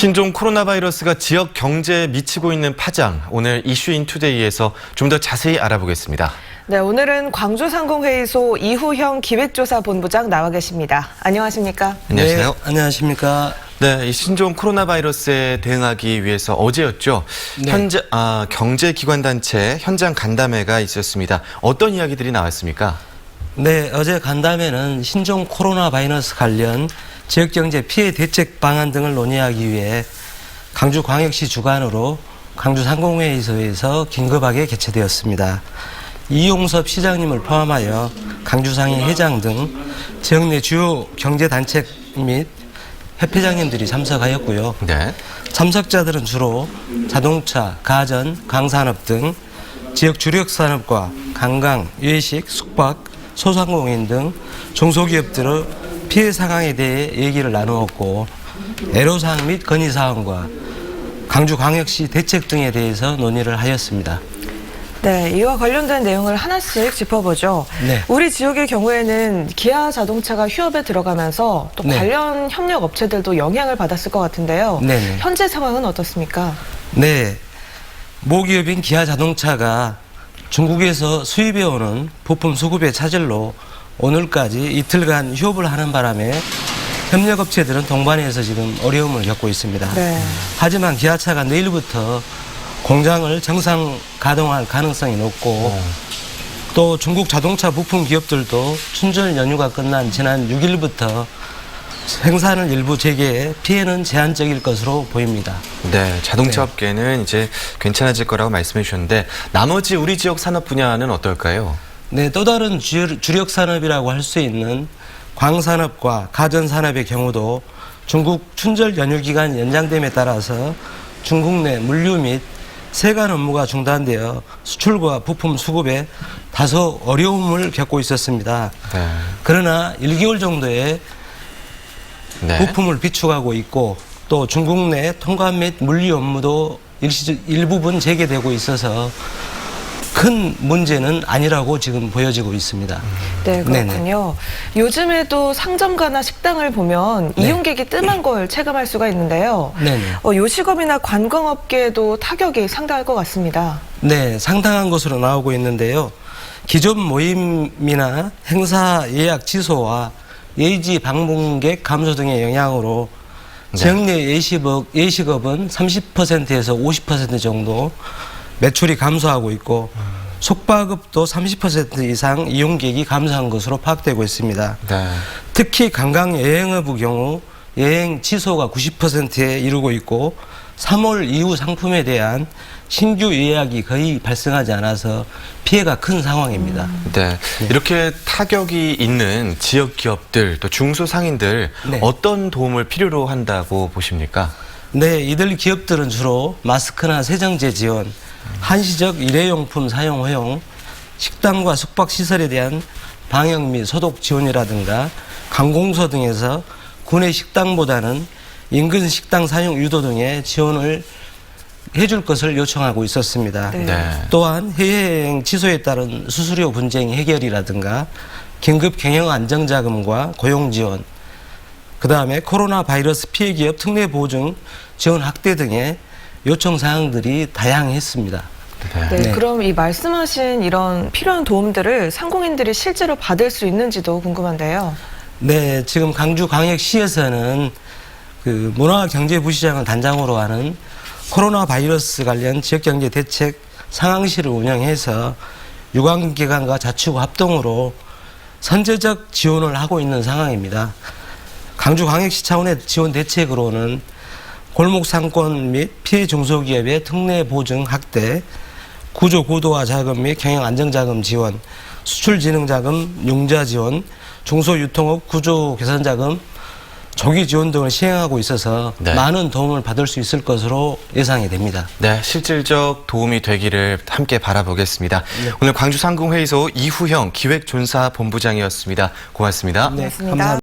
신종 코로나 바이러스가 지역 경제에 미치고 있는 파장, 오늘 이슈인 투데이에서 좀 더 자세히 알아보겠습니다. 네, 오늘은 광주상공회의소 이후형 기획조사본부장 나와 계십니다. 안녕하십니까? 안녕하세요. 네, 안녕하십니까? 네, 이 신종 코로나 바이러스에 대응하기 위해서 어제였죠. 네. 경제기관단체 현장 간담회가 있었습니다. 어떤 이야기들이 나왔습니까? 네, 어제 간담회는 신종 코로나 바이러스 관련 지역경제 피해 대책 방안 등을 논의하기 위해 광주광역시 주관으로 광주상공회의소에서 긴급하게 개최되었습니다. 이용섭 시장님을 포함하여 광주상의 회장 등 지역 내 주요 경제단체 및 협회장님들이 참석하였고요. 네. 참석자들은 주로 자동차, 가전, 광산업 등 지역 주력산업과 관광, 외식, 숙박, 소상공인 등 중소기업들의 피해 상황에 대해 얘기를 나누었고 애로사항 및 건의사항과 광주광역시 대책 등에 대해서 논의를 하였습니다. 네, 이와 관련된 내용을 하나씩 짚어보죠. 네. 우리 지역의 경우에는 기아 자동차가 휴업에 들어가면서 또 네. 관련 협력 업체들도 영향을 받았을 것 같은데요. 네네. 현재 상황은 어떻습니까? 네, 모기업인 기아 자동차가 중국에서 수입해오는 부품 수급의 차질로 오늘까지 이틀간 휴업을 하는 바람에 협력업체들은 동반해서 지금 어려움을 겪고 있습니다. 네. 하지만 기아차가 내일부터 공장을 정상 가동할 가능성이 높고 또 중국 자동차 부품 기업들도 춘절 연휴가 끝난 지난 6일부터 생산을 일부 재개해 피해는 제한적일 것으로 보입니다. 네, 자동차 업계는 이제 괜찮아질 거라고 말씀해 주셨는데 나머지 우리 지역 산업 분야는 어떨까요? 네, 또 다른 주력 산업이라고 할 수 있는 광산업과 가전산업의 경우도 중국 춘절 연휴 기간 연장됨에 따라서 중국 내 물류 및 세관 업무가 중단되어 수출과 부품 수급에 다소 어려움을 겪고 있었습니다. 네. 그러나 1개월 정도의 네. 부품을 비축하고 있고 또 중국 내 통관 및 물류 업무도 일부분 재개되고 있어서 큰 문제는 아니라고 지금 보여지고 있습니다. 네, 그렇군요. 요즘에도 상점가나 식당을 보면 네. 이용객이 뜸한 걸 체감할 수가 있는데요. 네네. 요식업이나 관광업계에도 타격이 상당할 것 같습니다. 네, 상당한 것으로 나오고 있는데요. 기존 모임이나 행사 예약 취소와 예지 방문객 감소 등의 영향으로 지역 내 예식업은 30%에서 50% 정도 매출이 감소하고 있고 숙박업도 30% 이상 이용객이 감소한 것으로 파악되고 있습니다. 네. 특히 관광 여행업의 경우 여행 취소가 90%에 이르고 있고 3월 이후 상품에 대한 신규 예약이 거의 발생하지 않아서 피해가 큰 상황입니다. 네. 이렇게 타격이 있는 지역 기업들 또 중소상인들 네. 어떤 도움을 필요로 한다고 보십니까? 네, 이들 기업들은 주로 마스크나 세정제 지원, 한시적 일회용품 사용 허용, 식당과 숙박시설에 대한 방역 및 소독 지원이라든가 관공서 등에서 구내 식당보다는 인근 식당 사용 유도 등의 지원을 해줄 것을 요청하고 있었습니다. 네. 네. 또한 해외여행 취소에 따른 수수료 분쟁 해결이라든가 긴급 경영 안정자금과 고용 지원, 그다음에 코로나 바이러스 피해 기업 특례 보증 지원 확대 등의 요청 사항들이 다양했습니다. 네, 네. 그럼 이 말씀하신 이런 필요한 도움들을 상공인들이 실제로 받을 수 있는지도 궁금한데요. 네, 지금 광주광역시에서는 그 문화경제부시장을 단장으로 하는 코로나 바이러스 관련 지역경제 대책 상황실을 운영해서 유관기관과 자치구 합동으로 선제적 지원을 하고 있는 상황입니다. 광주광역시 차원의 지원 대책으로는 골목상권 및 피해 중소기업의 특례 보증 확대, 구조 고도화 자금 및 경영 안정자금 지원, 수출진흥자금 융자 지원, 중소유통업 구조 개선 자금 조기 지원 등을 시행하고 있어서 네. 많은 도움을 받을 수 있을 것으로 예상이 됩니다. 네, 실질적 도움이 되기를 함께 바라보겠습니다. 오늘 광주상공회의소 이후형 기획조사본부장이었습니다. 고맙습니다. 고맙습니다. 감사합니다.